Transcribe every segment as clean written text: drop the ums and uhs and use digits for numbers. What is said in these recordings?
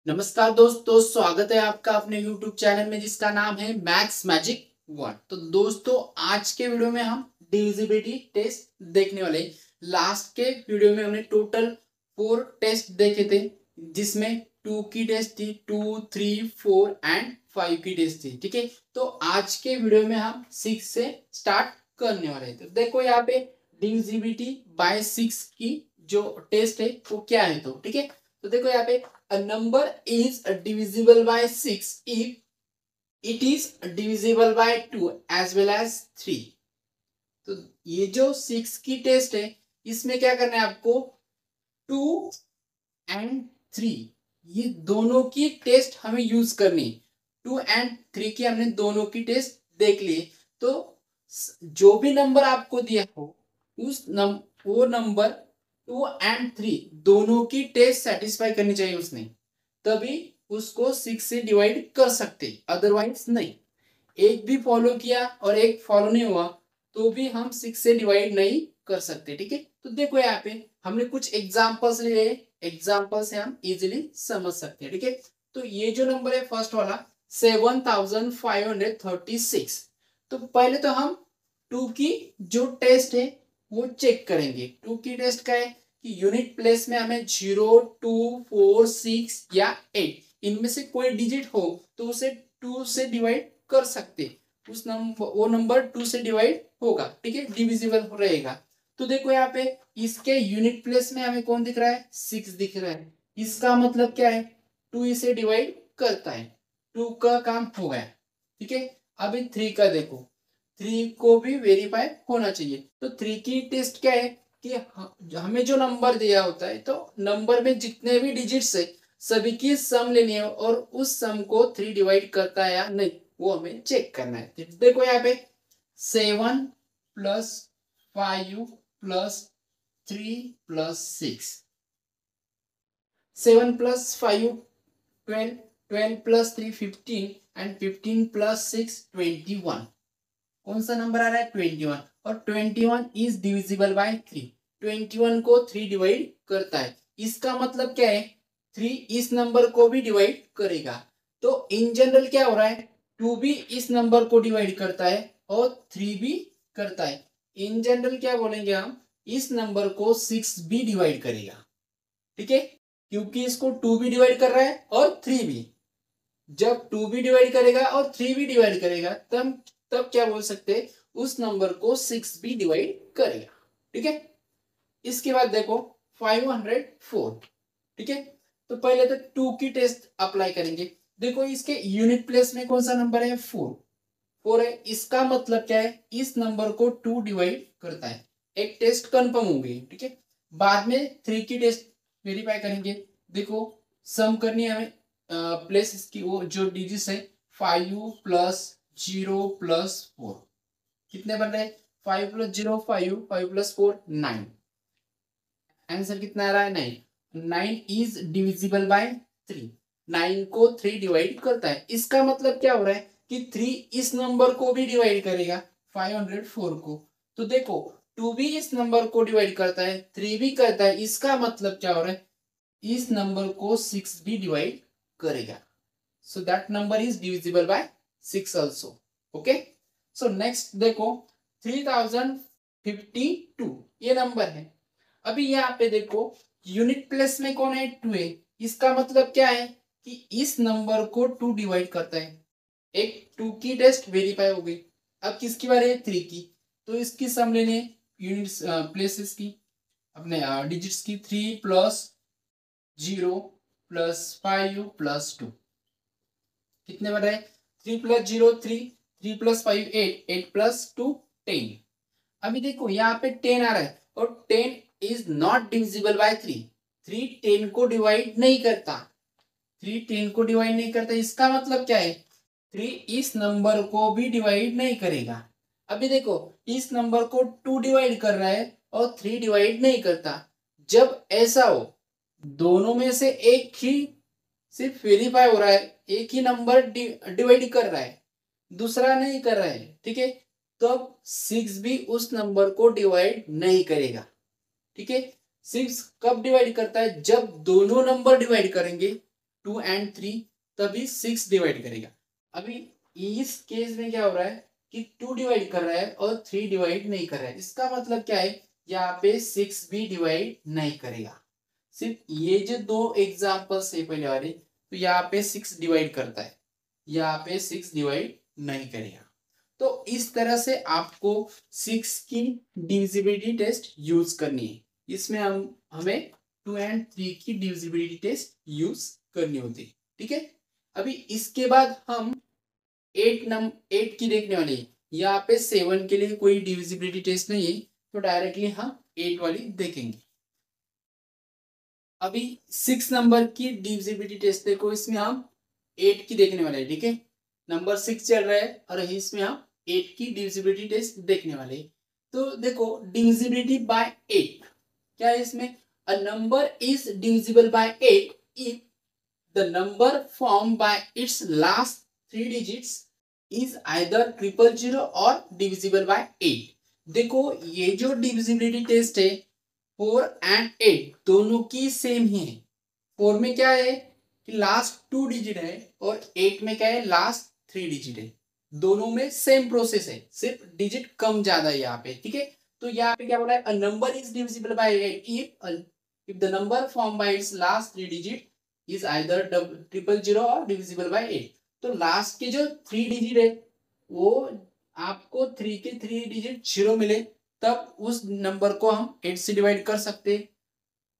नमस्कार दोस्तों, स्वागत है आपका अपने YouTube चैनल में जिसका नाम है मैथ्स मैजिक 1। तो दोस्तों, आज के वीडियो में हम डिविजिबिलिटी टेस्ट देखने वाले हैं। लास्ट के वीडियो में हमने टोटल 4 टेस्ट देखे थे, जिसमें 2 की टेस्ट थी, 2, 3, 4 एंड 5 की टेस्ट थी। ठीक है, तो आज के वीडियो में हम 6 से स्टार्ट करने वाले हैं। तो देखो यहाँ पे डिविजिबिलिटी बाय 6 की जो टेस्ट है वो क्या है। तो ठीक है, तो देखो यहाँ पे a number is divisible by 6 if it is divisible by 2 as well as 3। तो ये जो 6 की टेस्ट है, इसमें क्या करना है आपको, 2 एंड 3 ये दोनों की टेस्ट हमें यूज करनी है। 2 एंड 3 की हमने दोनों की टेस्ट देख ली। तो जो भी नंबर आपको दिया हो वो नंबर 2 एंड 3 दोनों की टेस्ट सेटिस्फाई करनी चाहिए उसने, तभी उसको 6 से डिवाइड कर सकते, अदरवाइज नहीं। एक भी फॉलो किया और एक फॉलो नहीं हुआ तो भी हम 6 से डिवाइड नहीं कर सकते। ठीक है, तो देखो यहाँ पे हमने कुछ एग्जांपल्स लिए, एग्जांपल से हम इजीली समझ सकते हैं। ठीक है, तो ये जो नंबर है फर्स्ट वाला 7536। तो पहले तो हम 2 की जो टेस्ट है वो चेक करेंगे। 2 की टेस्ट क्या है कि यूनिट प्लेस में हमें 0, 2, 4, 6 या 8 इनमें से कोई डिजिट हो तो उसे 2 से डिवाइड कर सकते, वो नंबर 2 से डिवाइड होगा। ठीक है, डिविजिबल रहेगा। तो देखो यहाँ पे इसके यूनिट प्लेस में हमें कौन दिख रहा है, 6 दिख रहा है। इसका मतलब क्या है, 2 इसे डिवाइड करता है, 2 का काम हो गया। ठीक है, अभी 3 का देखो, 3 को भी वेरीफाई होना चाहिए। तो 3 की टेस्ट क्या है कि हमें जो नंबर दिया होता है, तो नंबर में जितने भी डिजिट्स है सभी की सम लेनी है और उस सम को 3 डिवाइड करता है या नहीं वो हमें चेक करना है। तो देखो यहाँ पे 7 plus 5 plus 3 plus 6, 7 plus 5 12, 12 plus 3 15 and 15 plus 6 21। कौन सा नंबर आ रहा है, 21। और 21 इज डिविजिबल बाय 3। 21 को 3 डिवाइड करता है, इसका मतलब क्या है, 3 इस नंबर को भी डिवाइड करेगा। तो इन जनरल क्या हो रहा है, 2 भी इस नंबर को डिवाइड करता है और 3 भी करता है। इन जनरल क्या बोलेंगे हम, इस नंबर को 6 भी डिवाइड करेगा। ठीक है, क्योंकि इसको 2 भी डिवाइड कर रहा है और 3 भी। जब 2 भी डिवाइड करेगा और 3 भी डिवाइड करेगा तब क्या बोल सकते हैं, उस नंबर को 6 भी डिवाइड करेगा। ठीक है, इसके बाद देखो 504। ठीक है, तो पहले तो 2 की टेस्ट अप्लाई करेंगे। देखो इसके यूनिट प्लेस में कौन सा नंबर है, 4। 4 है, इसका मतलब क्या है, इस नंबर को 2 डिवाइड करता है। एक टेस्ट कंफर्म हो गई। ठीक है, बाद में 3 की टेस्ट वेरीफाई करेंगे। देखो सम करनी है हमें, प्लेस की वो जो डिजिट्स है, 5 प्लस 0 प्लस 4 कितने बन रहे हैं, 5 प्लस 0 5, 5 प्लस 4 9। आंसर कितना आ रहा है, 9। 9 इज डिविजिबल बाय 3। 9 को 3 डिवाइड करता है, इसका मतलब क्या हो रहा है कि 3 इस नंबर को भी डिवाइड करेगा, 504 को। तो देखो 2 भी इस नंबर को डिवाइड करता है, 3 भी करता है, इसका मतलब क्या हो रहा है, इस नंबर को 6 भी डिवाइड करेगा। So that number is divisible by 6 also. Okay, so next देखो 3052 ये नंबर है। अभी यहाँ पे देखो यूनिट प्लेस में कौन है, 2 है। इसका मतलब क्या है कि इस नंबर को 2 डिवाइड करता है। एक 2 की टेस्ट वेरीफाई हो गई। अब किसकी बारी है, 3 की। तो इसकी सम लेनी है यूनिट्स प्लेसेस की, अपने डिजिट्स की। 3 प्लस 0 प्लस 5 प्लस 2 कितने बन रहे, 3 प्लस 0 3, 3 प्लस 5 8, 8 प्लस 2 10। अभी देखो यहाँ पे 10 आ रहा है और 10 इज नॉट डिविजिबल बाय 3। 3 10 को डिवाइड नहीं करता, 3 10 को डिवाइड नहीं करता, इसका मतलब क्या है, 3 इस नंबर को भी डिवाइड नहीं करेगा। अभी देखो इस नंबर को 2 डिवाइड कर रहा है और 3 डिवाइड नहीं करता। जब ऐसा हो, दोनों में से एक ही सिर्फ वेरीफाई हो रहा है, एक ही नंबर डिवाइड कर रहा है, दूसरा नहीं कर रहा है। ठीक है, तो अब 6 भी उस नंबर को डिवाइड नहीं करेगा। ठीक है, 6 कब डिवाइड करता है, जब दोनों नंबर डिवाइड करेंगे 2 एंड 3, तभी 6 डिवाइड करेगा। अभी इस केस में क्या हो रहा है कि 2 डिवाइड कर रहा है और 3 डिवाइड नहीं कर रहा है। इसका मतलब क्या है, यहाँ पे 6 भी डिवाइड नहीं करेगा। सिर्फ ये जो दो एग्जाम्पल्स है पहले वाले, तो यहाँ पे 6 डिवाइड करता है, यहाँ पे 6 डिवाइड नहीं करेगा। तो इस तरह से आपको 6 की डिविजिबिलिटी टेस्ट यूज करनी है। इसमें हमें 2 एंड 3 की डिविजिबिलिटी टेस्ट यूज करनी होती है। ठीक है, अभी इसके बाद हम 8 की देखने वाले हैं। यहाँ पे 7 के लिए कोई डिविजिबिलिटी टेस्ट नहीं है, तो डायरेक्टली हम 8 वाली देखेंगे। अभी 6 नंबर की डिविजिबिलिटी टेस्ट देखो, इसमें हम 8 की देखने वाले हैं। ठीक है, नंबर 6 चल रहा है और इसमें हम 8 की डिविजिबिलिटी टेस्ट देखने वाले हैं। तो देखो डिविजिबिलिटी बाय 8 क्या है इसमें, a number is divisible by 8 if the number form by it's last 3 digits is either 000 और डिविजिबल बाय 8। देखो ये जो डिविजिबिलिटी टेस्ट है 4 एंड 8 दोनों की सेम ही है। 4 में क्या है कि लास्ट 2 डिजिट है और 8 में क्या है लास्ट 3 डिजिट है। दोनों में सेम प्रोसेस है, सिर्फ डिजिट कम ज्यादा है यहाँ पे। ठीक है, तो यहाँ पे क्या बोला है, a number is divisible by 8 if the number form by it's last 3 digit is either 000 और डिविजिबल बाय 8। तो लास्ट के जो 3 डिजिट है वो आपको 3 के 3 डिजिट 0 मिले, तब उस नंबर को हम 8 से डिवाइड कर सकते हैं।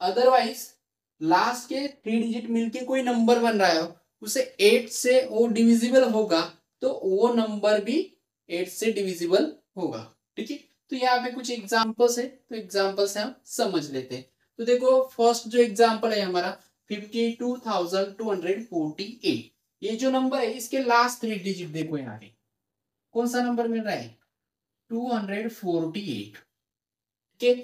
अदरवाइज लास्ट के 3 डिजिट मिलके कोई नंबर बन रहा है, उसे 8 से वो डिविजिबल होगा, तो वो नंबर भी 8 से डिविजिबल होगा। ठीक है, तो यहाँ पे कुछ एग्जांपल्स है, तो एग्जांपल से हम समझ लेते हैं। तो देखो फर्स्ट जो एग्जांपल है हमारा 52,248। ये जो नंबर है इसके लास्ट 3 डिजिट देखो, यहाँ पे कौन सा नंबर मिल रहा है, 248। ठीक है,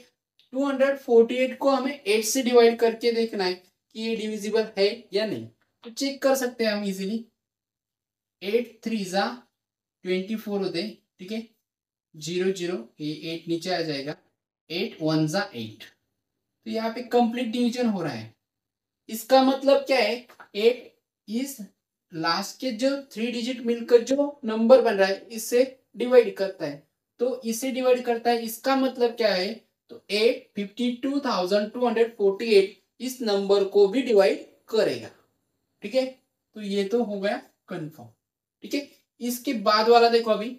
248 को हमें 8 से डिवाइड करके देखना है कि ये डिविजिबल है या नहीं। तो चेक कर सकते हैं हम इजीली। 8 3 जा 24 होते। ठीक है, 0 0 ये 8 नीचे आ जाएगा, 8 1 जा 8। तो यहाँ पे कंप्लीट डिवीजन हो रहा है। इसका मतलब क्या है, 8 इस लास्ट के जो 3 डिजिट मिलकर जो नंबर बन रहा है इससे डिवाइड करता है। तो इसे डिवाइड करता है, इसका मतलब क्या है, तो 8 52,248 इस नंबर को भी डिवाइड करेगा। ठीक है, तो ये तो हो गया कंफर्म। ठीक है, इसके बाद वाला देखो, अभी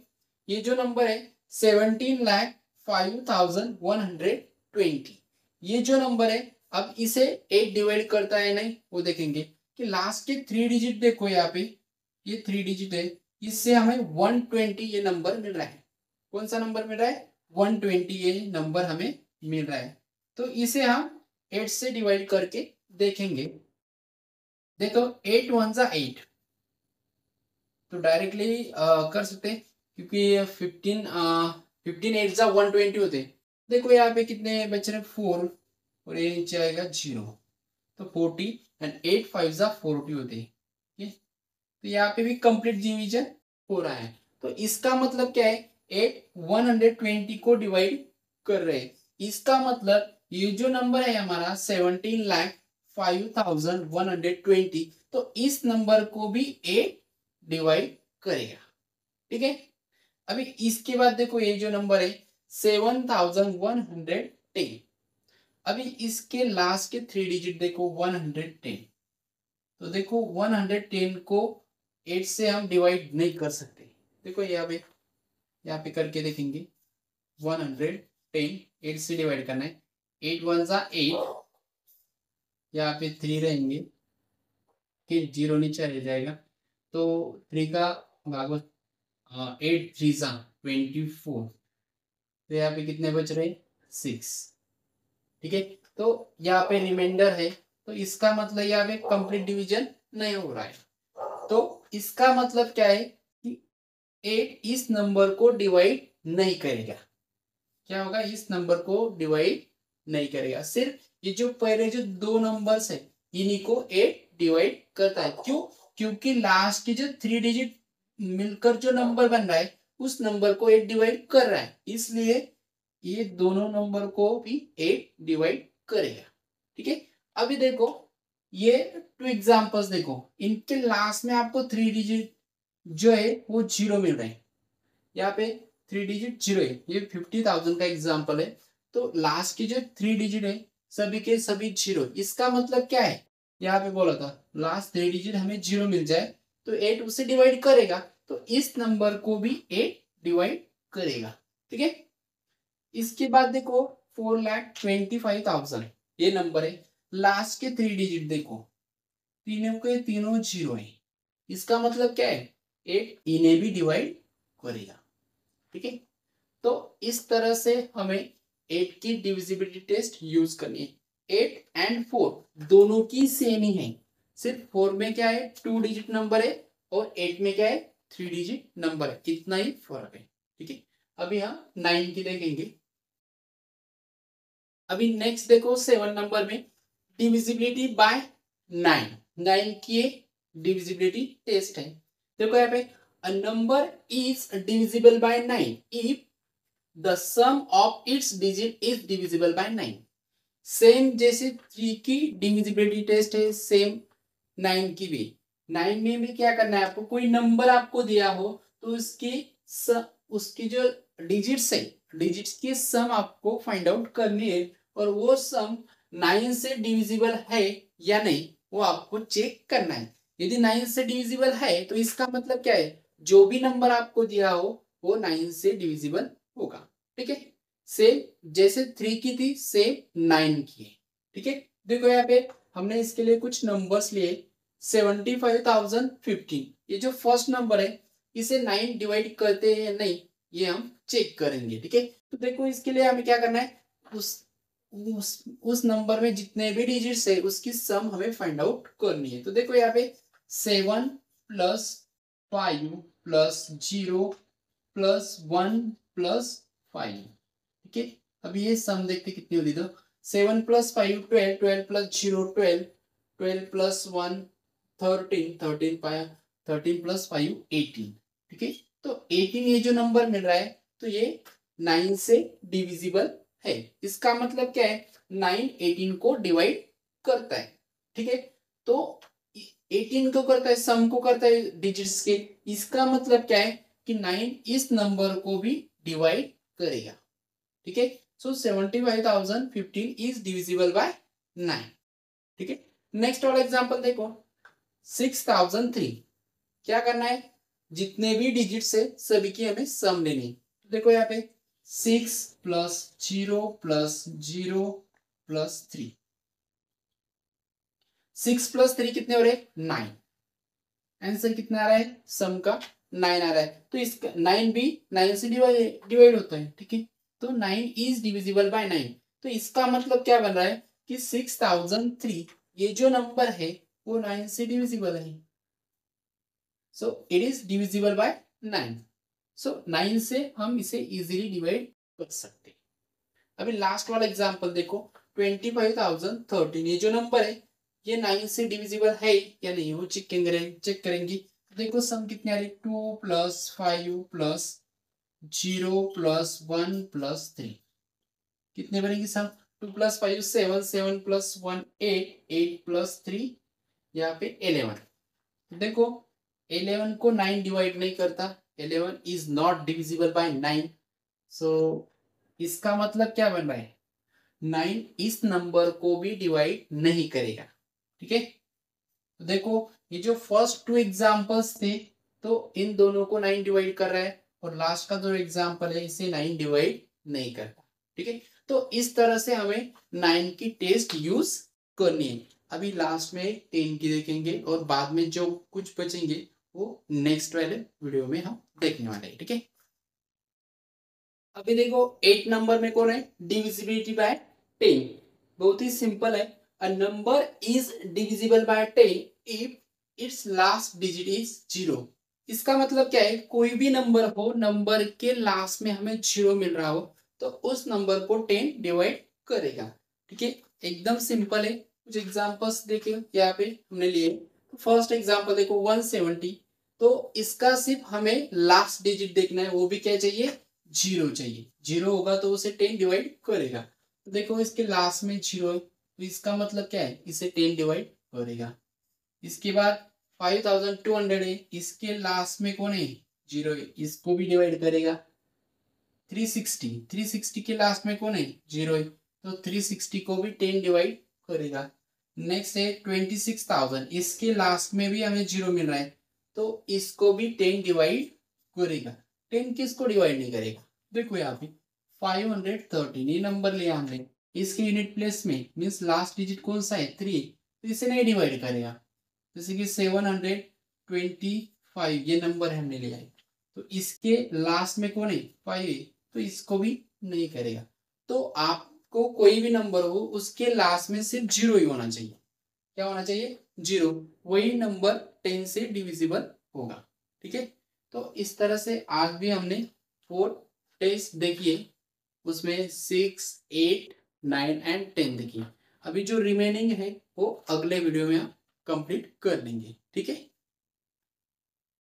ये जो नंबर है 17,05,120, ये जो नंबर है अब इसे 8 डिवाइड करता है नहीं, वो देखेंगे कि लास्ट के 3 डिजिट देखो, यहाँ पे ये 3 डिजिट है, इससे हमें 120 ये नंबर मिल रहा है। कौन सा नंबर मिल रहा है, 120 ये नंबर हमें मिल रहा है। तो इसे हम 8 से डिवाइड करके देखेंगे। देखो 8 1 जा 8, तो डायरेक्टली कर सकते हैं, क्योंकि 15 8 जा 120 होते। देखो यहाँ पे कितने बच रहे, 4 और ये नीचे आएगा 0, तो 40 एंड 8 5 जा 40 होते हैं। ठीक है, तो यहाँ पे भी कंप्लीट डिवीजन हो रहा है। तो इसका मतलब क्या है, 8 120 को डिवाइड कर रहे हैं। इसका मतलब ये जो नंबर है हमारा 17,05,120, तो इस नंबर को भी 8 डिवाइड करेगा। ठीक है, अभी इसके बाद देखो ये जो नंबर है 7,110, अभी इसके लास्ट के 3 डिजिट देखो 110। तो देखो 110 को 8 से हम डिवाइड नहीं कर सकते। देखो यहाँ पे करके देखेंगे, 110 8 से डिवाइड करना है, 8 1 जा 8, यहाँ पे 3 रहेंगे, फिर 0 नीचे रह जाएगा, तो 3 का भाग 8 3 जा 24, तो यहाँ पे कितने बच रहे, 6। ठीक है, तो यहाँ पे रिमाइंडर है, तो इसका मतलब यहाँ पे कंप्लीट डिवीजन नहीं हो रहा है। तो इसका मतलब क्या है कि 8 इस नंबर को डिवाइड नहीं करेगा। क्या होगा, इस नंबर को डिवाइड नहीं करेगा। सिर्फ ये जो पहले जो दो नंबर्स है इन्हीं को 8 डिवाइड करता है। क्यों, क्योंकि लास्ट के जो 3 डिजिट मिलकर जो नंबर बन रहा है उस नंबर को 8 डिवाइड कर रहा है, इसलिए ये दोनों नंबर को भी 8 डिवाइड करेगा। ठीक है, अभी देखो ये टू एग्जांपल्स देखो, इनके लास्ट में आपको 3 डिजिट जो है वो जीरो मिल रहे हैं। यहाँ पे 3 डिजिट जीरो है, ये 50,000 का एग्जांपल है। तो लास्ट के जो 3 डिजिट है सभी के सभी जीरो, इसका मतलब क्या है, यहाँ पे बोला था लास्ट 3 डिजिट हमें जीरो मिल जाए तो 8 उसे डिवाइड करेगा, तो इस नंबर को भी 8 डिवाइड करेगा। ठीक है, इसके बाद देखो 4,25,000 ये नंबर है, लास्ट के 3 डिजिट देखो, तीनों के तीनों जीरो है, इसका मतलब क्या है, 8 इन्हें भी डिवाइड करेगा। ठीक है, तो इस तरह से हमें 8 की डिविजिबिलिटी टेस्ट यूज करनी है। 8 एंड 4 दोनों की सेम ही है, सिर्फ 4 में क्या है 2 डिजिट नंबर है और 8 में क्या है 3 डिजिट नंबर है, इतना ही फर्क है। ठीक है, अभी हम 9 की देखेंगे। अभी नेक्स्ट देखो 7 नंबर में डिविजिबिलिटी बाय 9, 9 की डिविजिबिलिटी टेस्ट है। देखो यहाँ पे a number is divisible by 9 if the sum of its digit is divisible by 9। Same जैसे 3 की डिविजिबिलिटी टेस्ट है, सेम 9 की भी। 9 में भी क्या करना है आपको, कोई नंबर आपको दिया हो तो उसकी जो डिजिट्स है, डिजिट्स की सम आपको फाइंड आउट करनी है, और वो सम 9 से डिविजिबल है या नहीं वो आपको चेक करना है। यदि 9 से डिविजिबल है तो इसका मतलब क्या है, जो भी नंबर आपको दिया हो वो 9 से डिविजिबल होगा। ठीक है, सेम जैसे 3 की थी सेम 9 की है। ठीक है, देखो यहाँ पे हमने इसके लिए कुछ नंबर्स लिए। 75,015 ये जो फर्स्ट नंबर है इसे 9 डिवाइड करते हैं या नहीं ये हम चेक करेंगे। ठीक है, तो देखो इसके लिए हमें क्या करना है, उस नंबर में जितने भी डिजिट्स है उसकी सम हमें फाइंड आउट करनी है। तो देखो यहाँ पे 7 प्लस 5 प्लस 0 प्लस 1 प्लस 5। ठीक है, अभी ये सम देखते कितनी होती, तो 7 प्लस 5 12, 12 प्लस 0 12, 12 प्लस 1 13, 13 प्लस 5 18। ठीक है, तो 18 ये जो नंबर मिल रहा है तो ये 9 से डिविजिबल है। इसका मतलब क्या है, 9 18 को डिवाइड करता है। ठीक है, तो 18 को करता है, सम को करता है डिजिट्स के, इसका मतलब क्या है कि 9 इस नंबर को भी डिवाइड करेगा। ठीक है, सो 75,015 इज डिविजिबल बाय 9। ठीक है, नेक्स्ट वाला एग्जांपल देखो 6,003। क्या करना है, जितने भी डिजिट्स है सभी की हमें सम लेनी है। तो देखो यहाँ पे 6 प्लस 0 प्लस 0 प्लस 3, 6 प्लस 3 कितने हो रहे 9, आंसर कितना आ रहा है सम का 9 आ रहा है। तो इसका 9 भी 9 से डिवाइड होता है। ठीक है, तो 9 इज डिविजिबल बाय 9, तो इसका मतलब क्या बन रहा है कि 6,003 ये जो नंबर है वो 9 से डिविजिबल है, so it is divisible by 9। सो 9 से हम इसे इजीली डिवाइड कर सकते हैं। अभी लास्ट वाला एग्जांपल देखो 25,013 ये जो नंबर है ये 9 से डिविजिबल है या नहीं वो चेक करेंगे। देखो सम कितने आ रही, 2 प्लस 5 प्लस 0 प्लस 1 प्लस 3, कितने बनेगी सम, 2 प्लस 5 7, 7 प्लस 1 8, 8 प्लस 3 यहाँ पे 11। देखो 11 को 9 डिवाइड नहीं करता, 11 इज नॉट डिविजिबल बाय 9, सो इसका मतलब क्या बन रहा है, 9 इस नंबर को भी डिवाइड नहीं करेगा। ठीक है, तो देखो ये जो फर्स्ट टू एग्जांपल्स थे तो इन दोनों को 9 डिवाइड कर रहा है, और लास्ट का जो एग्जांपल है इसे 9 डिवाइड नहीं करता। ठीक है, तो इस तरह से हमें 9 की टेस्ट यूज करनी है। अभी लास्ट में 10 की देखेंगे और बाद में जो कुछ बचेंगे वो नेक्स्ट वाले वीडियो में हम देखने वाले हैं। ठीक है, अभी देखो 8 नंबर में कौन है, डिविजिबिलिटी बाय 10। बहुत ही सिंपल है, a number is divisible by 10 if it's last digit is 0। इसका मतलब क्या है, कोई भी नंबर हो, नंबर के लास्ट में हमें 0 मिल रहा हो तो उस नंबर को 10 डिवाइड करेगा। ठीक है, एकदम सिंपल है। कुछ एग्जांपल्स देखिए यहाँ पे हमने लिए। फर्स्ट एग्जांपल देखो 170, तो इसका सिर्फ हमें लास्ट डिजिट देखना है, वो भी क्या चाहिए 0 चाहिए, 0 होगा तो उसे 10 डिवाइड करेगा। तो देखो इसके लास्ट में 0 है तो इसका मतलब क्या है, इसे 10 डिवाइड करेगा। इसके बाद 5200 है, इसके लास्ट में कौन है, 0 है, इसको भी डिवाइड करेगा। 360 के लास्ट में कौन है, 0 है, तो 360 को भी 10 डिवाइड करेगा। नेक्स्ट है 26,000, इसके लास्ट में भी हमें 0 मिल रहा है, तो इसको भी 10 डिवाइड करेगा। 10 किसको डिवाइड नहीं करेगा, देखो यहाँ पे 513 ये नंबर लिया हमने, इसके यूनिट प्लेस में मीन्स लास्ट डिजिट कौन सा है, 3, तो इसे नहीं डिवाइड करेगा। जैसे कि 725 ये नंबर हमने लिया है, तो इसके लास्ट में कौन है, 5 है, तो इसको भी नहीं करेगा। तो आपको कोई भी नंबर हो उसके लास्ट में सिर्फ 0 ही होना चाहिए। क्या होना चाहिए, 0, वही नंबर 10 से डिविजिबल होगा। ठीक है, तो इस तरह से आज भी हमने 4 टेस्ट देखिए, उसमें 6, 8, 9 एंड 10 देखिए। अभी जो रिमेनिंग है वो अगले वीडियो में हम कंप्लीट कर लेंगे। ठीक है।